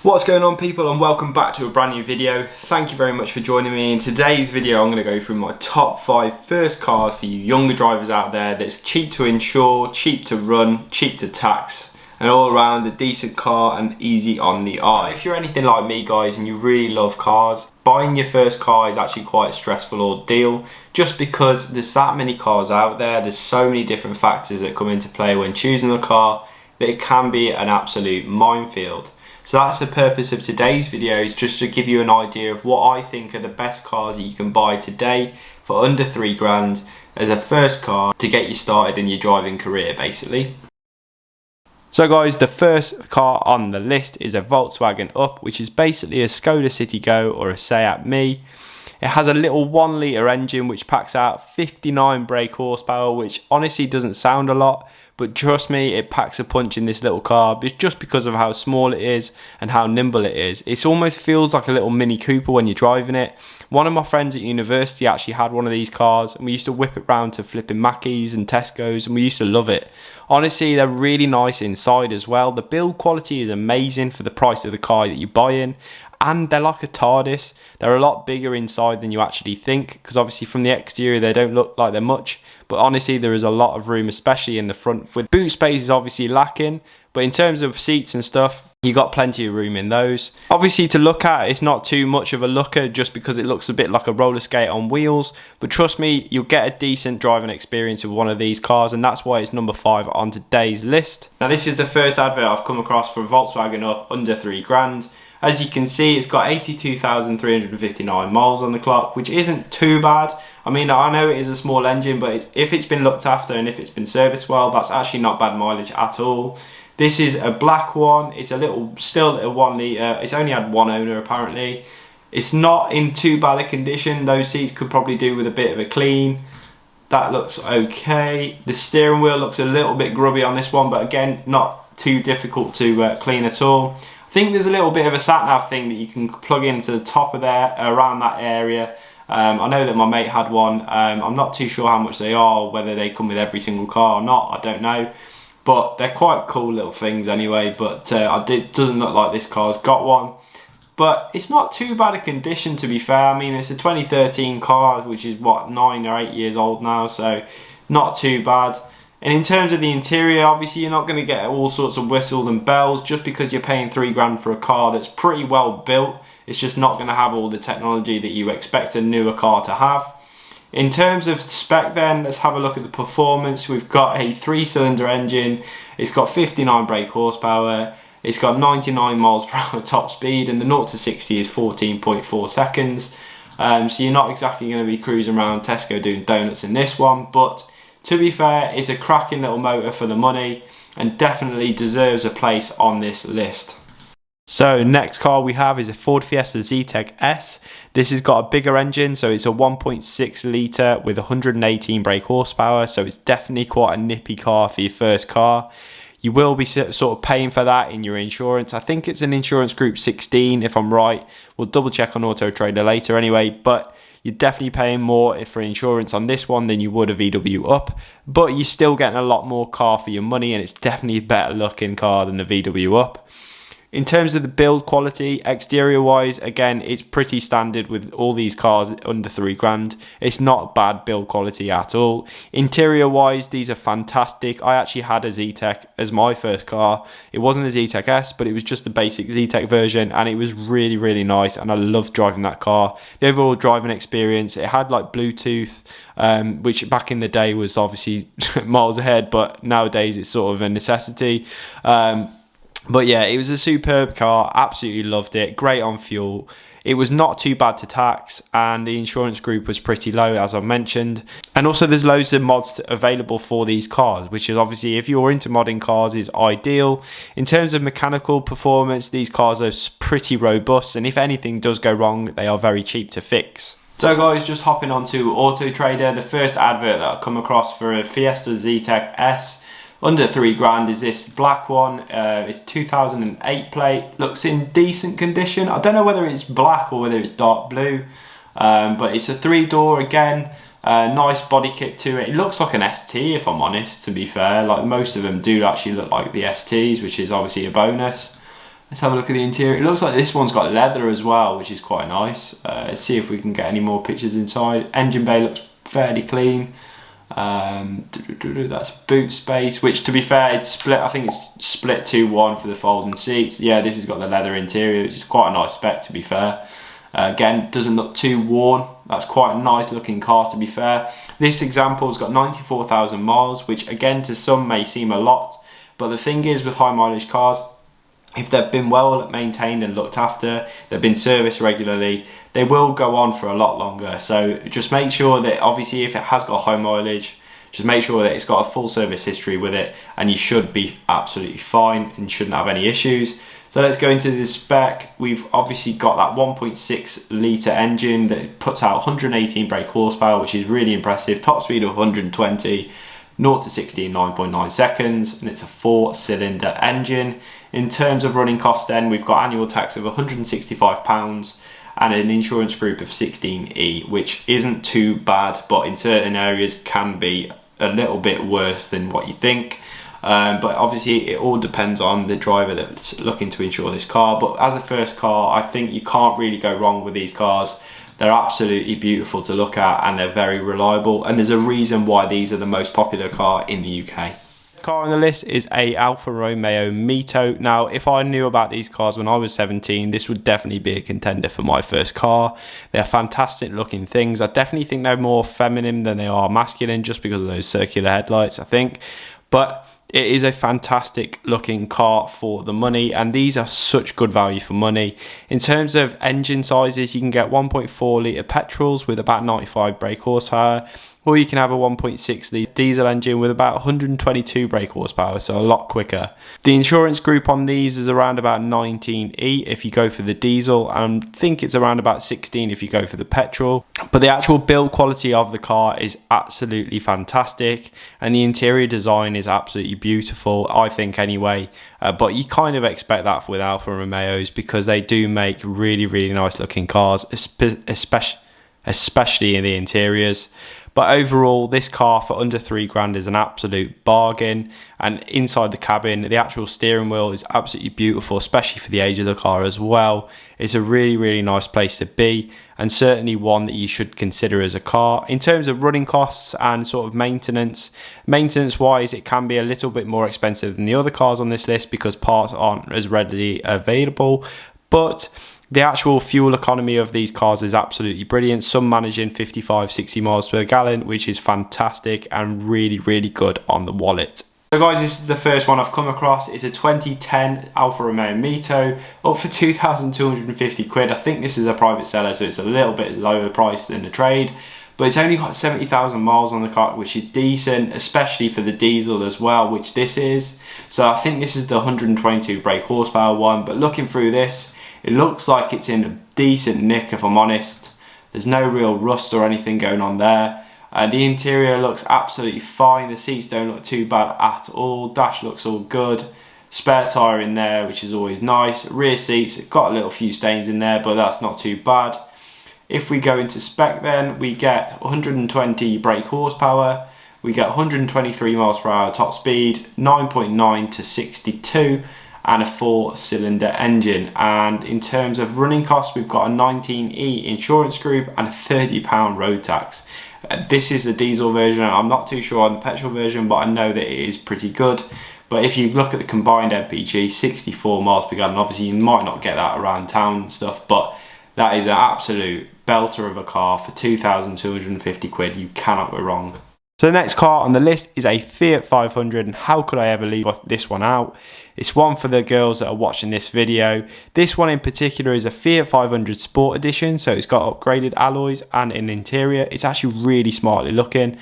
What's going on, people, and welcome back to a brand new video. Thank you very much for joining me. In today's video I'm going to go through my top 5 first cars for you younger drivers out there that's cheap to insure, cheap to run, cheap to tax, and all around a decent car and easy on the eye. If you're anything like me, guys, and you really love cars, buying your first car is actually quite a stressful ordeal just because there's that many cars out there. There's so many different factors that come into play when choosing a car that it can be an absolute minefield. So that's the purpose of today's video, is just to give you an idea of what I think are the best cars that you can buy today for under 3 grand as a first car to get you started in your driving career, basically. So guys, the first car on the list is a Volkswagen Up, which is basically a Skoda Citigo or a Seat Me. It has a little 1 litre engine which packs out 59 brake horsepower, which honestly doesn't sound a lot, but trust me, it packs a punch in this little car just because of how small it is and how nimble it is. It almost feels like a little Mini Cooper when you're driving it. One of my friends at university actually had one of these cars, and we used to whip it round to flipping Mackies and Tesco's, and we used to love it. Honestly, they're really nice inside as well. The build quality is amazing for the price of the car that you're buying. And they're like a TARDIS. They're a lot bigger inside than you actually think, because obviously from the exterior they don't look like they're much, but honestly there is a lot of room, especially in the front. With boot space is obviously lacking, but in terms of seats and stuff, you got plenty of room in those. Obviously to look at, it's not too much of a looker just because it looks a bit like a roller skate on wheels, but trust me, you'll get a decent driving experience with one of these cars, and that's why it's number 5 on today's list. Now this is the first advert I've come across for a Volkswagen Up under 3 grand. As you can see, it's got 82,359 miles on the clock, which isn't too bad. I mean, I know it is a small engine, but if it's been looked after and if it's been serviced well, that's actually not bad mileage at all. This is a black one. It's still a 1 litre. It's only had one owner apparently. It's not in too bad a condition. Those seats could probably do with a bit of a clean. That looks okay. The steering wheel looks a little bit grubby on this one, but again, not too difficult to clean at all. I think there's a little bit of a sat-nav thing that you can plug into the top of there, around that area. I know that my mate had one. I'm not too sure how much they are, whether they come with every single car or not, I don't know. But they're quite cool little things anyway, but it doesn't look like this car's got one. But it's not too bad a condition, to be fair. I mean, it's a 2013 car, which is what, 9 or 8 years old now, so not too bad. And in terms of the interior, obviously you're not going to get all sorts of whistles and bells just because you're paying 3 grand for a car that's pretty well built. It's just not going to have all the technology that you expect a newer car to have. In terms of spec then, let's have a look at the performance. We've got a 3-cylinder engine. It's got 59 brake horsepower. It's got 99 miles per hour top speed, and the 0 to 60 is 14.4 seconds. So you're not exactly going to be cruising around Tesco doing donuts in this one, but to be fair, it's a cracking little motor for the money and definitely deserves a place on this list. So next car we have is a Ford Fiesta Zetec S. This has got a bigger engine, so it's a 1.6 litre with 118 brake horsepower, so it's definitely quite a nippy car for your first car. You will be sort of paying for that in your insurance. I think it's an insurance group 16 if I'm right. We'll double check on Auto Trader later anyway, but you're definitely paying more for insurance on this one than you would a VW Up, but you're still getting a lot more car for your money, and it's definitely a better looking car than the VW Up. In terms of the build quality, exterior wise, again, it's pretty standard with all these cars under 3 grand. It's not bad build quality at all. Interior wise, these are fantastic. I actually had a Zetec as my first car. It wasn't a Zetec S, but it was just the basic Zetec version, and it was really, really nice, and I loved driving that car. The overall driving experience, it had like Bluetooth, which back in the day was obviously miles ahead, but nowadays it's sort of a necessity. But yeah, it was a superb car, absolutely loved it, great on fuel. It was not too bad to tax, and the insurance group was pretty low, as I mentioned. And also there's loads of mods available for these cars, which is obviously, if you're into modding cars, is ideal. In terms of mechanical performance, these cars are pretty robust, and if anything does go wrong, they are very cheap to fix. So guys, just hopping onto Auto Trader, the first advert that I've come across for a Fiesta Zetec S under 3 grand is this black one. It's 2008 plate, looks in decent condition. I don't know whether it's black or whether it's dark blue, but it's a 3-door again. Nice body kit to it. It looks like an ST, if I'm honest, to be fair. Like most of them do actually look like the STs, which is obviously a bonus. Let's have a look at the interior. It looks like this one's got leather as well, which is quite nice. Let's see if we can get any more pictures inside. Engine bay looks fairly clean. That's boot space, which to be fair, it's split. I think it's split 2-1 for the folding seats. Yeah, this has got the leather interior, which is quite a nice spec to be fair. Again, doesn't look too worn. That's quite a nice looking car to be fair. This example's got 94,000 miles, which again to some may seem a lot, but the thing is with high mileage cars, if they've been well maintained and looked after, they've been serviced regularly, they will go on for a lot longer. So just make sure that obviously if it has got high mileage, just make sure that it's got a full service history with it, and you should be absolutely fine and shouldn't have any issues. So let's go into the spec. We've obviously got that 1.6 litre engine that puts out 118 brake horsepower, which is really impressive. Top speed of 120, 0 to 60 in 9.9 seconds, and it's a 4-cylinder engine. In terms of running costs then, we've got annual tax of £165 and an insurance group of 16E, which isn't too bad, but in certain areas can be a little bit worse than what you think. But obviously it all depends on the driver that's looking to insure this car. But as a first car, I think you can't really go wrong with these cars. They're absolutely beautiful to look at and they're very reliable, and there's a reason why these are the most popular car in the UK. Car on the list is a Alfa Romeo Mito. Now, if I knew about these cars when I was 17, this would definitely be a contender for my first car. They're fantastic looking things. I definitely think they're more feminine than they are masculine, just because of those circular headlights, I think. But it is a fantastic looking car for the money, and these are such good value for money. In terms of engine sizes, you can get 1.4 litre petrols with about 95 brake horsepower, or you can have a 1.6 litre diesel engine with about 122 brake horsepower, so a lot quicker. The insurance group on these is around about 19E if you go for the diesel, and I think it's around about 16 if you go for the petrol. But the actual build quality of the car is absolutely fantastic, and the interior design is absolutely beautiful, I think anyway. But you kind of expect that with Alfa Romeos, because they do make really, really nice looking cars, especially in the interiors. But overall, this car for under £3,000 is an absolute bargain. And inside the cabin, the actual steering wheel is absolutely beautiful, especially for the age of the car as well. It's a really, really nice place to be, and certainly one that you should consider as a car. In terms of running costs and sort of maintenance wise, it can be a little bit more expensive than the other cars on this list because parts aren't as readily available. But the actual fuel economy of these cars is absolutely brilliant. Some managing 55-60 miles per gallon, which is fantastic and really, really good on the wallet. So guys, this is the first one I've come across. It's a 2010 Alfa Romeo Mito, up for 2,250 quid. I think this is a private seller, so it's a little bit lower price than the trade. But it's only got 70,000 miles on the car, which is decent, especially for the diesel as well, which this is. So I think this is the 122 brake horsepower one, but looking through this, it looks like it's in a decent nick, if I'm honest. There's no real rust or anything going on there. The interior looks absolutely fine. The seats don't look too bad at all. Dash looks all good. Spare tyre in there, which is always nice. Rear seats, it's got a little few stains in there, but that's not too bad. If we go into spec then, we get 120 brake horsepower. We get 123 miles per hour top speed, 9.9 to 62. And a 4-cylinder engine. And in terms of running costs, we've got a 19E insurance group and a £30 road tax. This is the diesel version. I'm not too sure on the petrol version, but I know that it is pretty good. But if you look at the combined MPG, 64 miles per gallon, obviously you might not get that around town and stuff, but that is an absolute belter of a car for 2,250 quid. You cannot go wrong. So the next car on the list is a Fiat 500, and how could I ever leave this one out? It's one for the girls that are watching this video. This one in particular is a Fiat 500 Sport Edition, so it's got upgraded alloys and an interior. It's actually really smartly looking.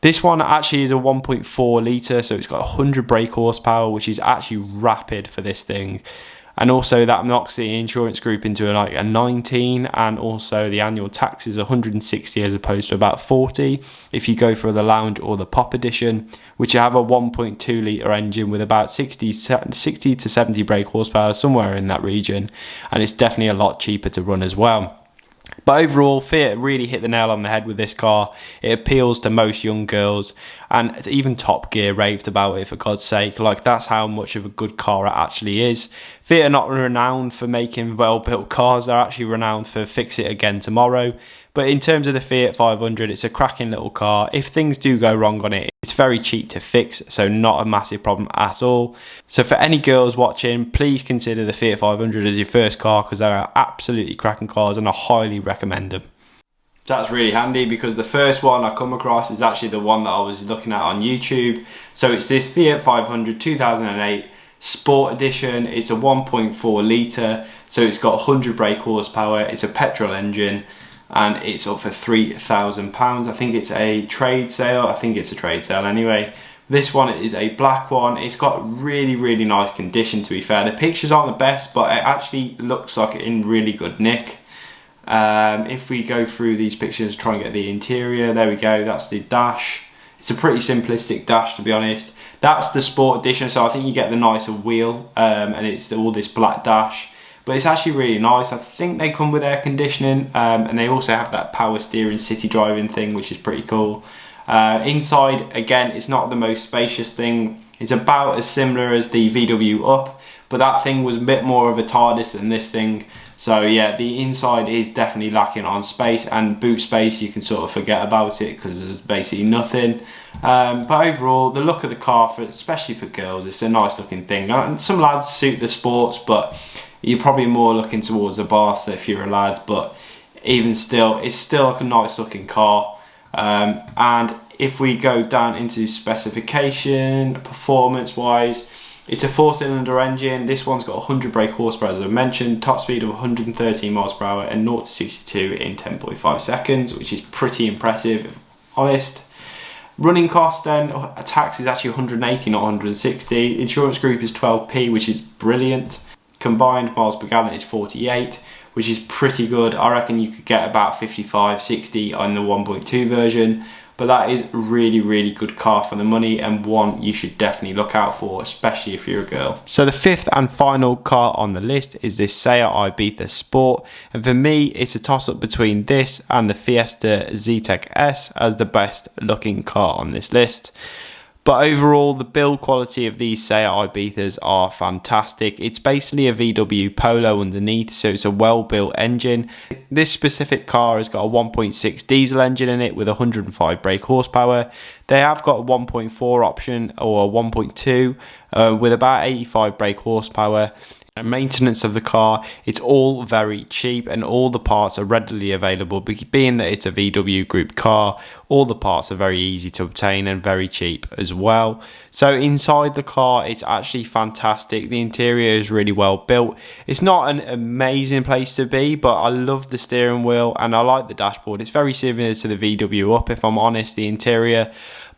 This one actually is a 1.4 litre, so it's got 100 brake horsepower, which is actually rapid for this thing. And also that knocks the insurance group into like a 19, and also the annual tax is 160 as opposed to about 40 if you go for the lounge or the pop edition, which have a 1.2 litre engine with about 60 to 70 brake horsepower, somewhere in that region, and it's definitely a lot cheaper to run as well. But overall, Fiat really hit the nail on the head with this car. It appeals to most young girls, and even Top Gear raved about it, for God's sake. Like, that's how much of a good car it actually is. Fiat are not renowned for making well-built cars. They're actually renowned for fix it again tomorrow. But in terms of the Fiat 500, it's a cracking little car. If things do go wrong on it, it's very cheap to fix, so not a massive problem at all. So for any girls watching, please consider the Fiat 500 as your first car, because they are absolutely cracking cars and I highly recommend them. That's really handy, because the first one I come across is actually the one that I was looking at on YouTube. So it's this Fiat 500 2008 Sport Edition. It's a 1.4 litre, so it's got 100 brake horsepower. It's a petrol engine, and it's up for £3,000. I think it's a trade sale. Anyway. This one is a black one. It's got really nice condition, to be fair. The pictures aren't the best, but it actually looks like it's in really good nick. If we go through these pictures, try and get the interior, there we go, that's the dash. It's a pretty simplistic dash, to be honest. That's the Sport Edition, so I think you get the nicer wheel, and it's all this black dash. But it's actually really nice. I think they come with air conditioning, and they also have that power steering city driving thing, which is pretty cool. Inside, again, it's not the most spacious thing. It's about as similar as the VW Up, but that thing was a bit more of a TARDIS than this thing. So yeah, the inside is definitely lacking on space, and boot space, you can sort of forget about it because there's basically nothing. But overall, the look of the car, especially for girls, it's a nice looking thing. And some lads suit the sports, but you're probably more looking towards a Bath if you're a lad. But even still, it's still like a nice looking car. And if we go down into specification, performance wise, it's a 4-cylinder engine. This one's got 100 brake horsepower, as I mentioned, top speed of 113 miles per hour, and 0 to 62 in 10.5 seconds, which is pretty impressive, if honest. Running cost then, a tax is actually 180, not 160. Insurance group is 12p, which is brilliant. Combined miles per gallon is 48, which is pretty good. I reckon you could get about 55, 60 on the 1.2 version. But that is really good car for the money, and one you should definitely look out for, especially if you're a girl. So the fifth and final car on the list is this Seat Ibiza Sport, and for me it's a toss up between this and the Fiesta Z-Tech S as the best looking car on this list. But overall, the build quality of these Seat Ibizas are fantastic. It's basically a VW Polo underneath, so it's a well-built engine. This specific car has got a 1.6 diesel engine in it with 105 brake horsepower. They have got a 1.4 option or a 1.2 with about 85 brake horsepower. And maintenance of the car, it's all very cheap, and all the parts are readily available. Being that it's a VW group car, all the parts are very easy to obtain and very cheap as well. So inside the car, it's actually fantastic. The interior is really well built. It's not an amazing place to be, but I love the steering wheel and I like the dashboard. It's very similar to the VW Up, if I'm honest, the interior.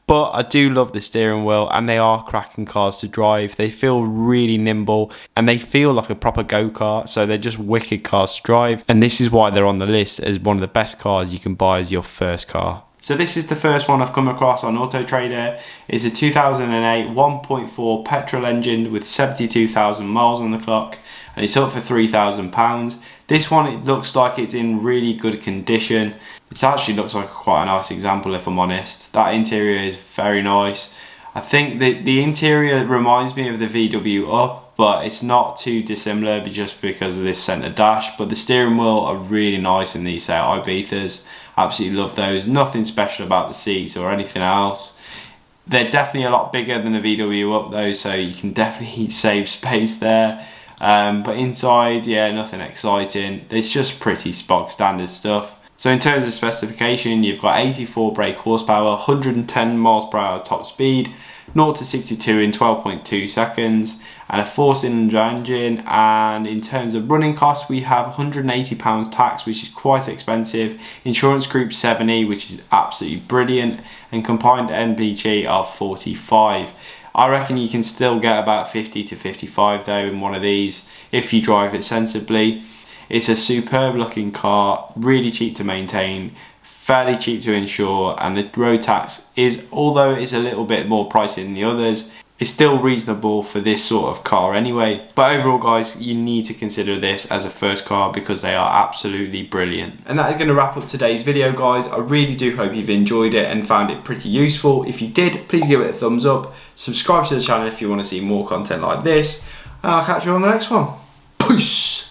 But I do love the steering wheel, and they are cracking cars to drive. They feel really nimble, and they feel like a proper go-kart, so they're just wicked cars to drive. And this is why they're on the list as one of the best cars you can buy as your first car. So this is the first one I've come across on Auto Trader. It's a 2008 1.4 petrol engine with 72,000 miles on the clock, and it's up for £3,000. This one, it looks like it's in really good condition. It actually looks like quite a nice example, if I'm honest. That interior is very nice. I think the interior reminds me of the VW Up, but it's not too dissimilar just because of this centre dash. But the steering wheel are really nice in these Ibizas. Absolutely love those. Nothing special about the seats or anything else. They're definitely a lot bigger than the VW Up though, so you can definitely save space there. But inside, yeah, nothing exciting. It's just pretty stock standard stuff. So in terms of specification, you've got 84 brake horsepower, 110 miles per hour top speed, 0 to 62 in 12.2 seconds, and a 4-cylinder engine. And in terms of running costs, we have £180 tax, which is quite expensive. Insurance group 70, which is absolutely brilliant, and combined NBG of 45. I reckon you can still get about 50 to 55 though in one of these if you drive it sensibly. It's a superb looking car, really cheap to maintain, fairly cheap to insure, and the road tax is, although it's a little bit more pricey than the others, is still reasonable for this sort of car anyway. But overall guys, you need to consider this as a first car because they are absolutely brilliant. And that is going to wrap up today's video guys. I really do hope you've enjoyed it and found it pretty useful. If you did, please give it a thumbs up, subscribe to the channel if you want to see more content like this, and I'll catch you on the next one. Peace!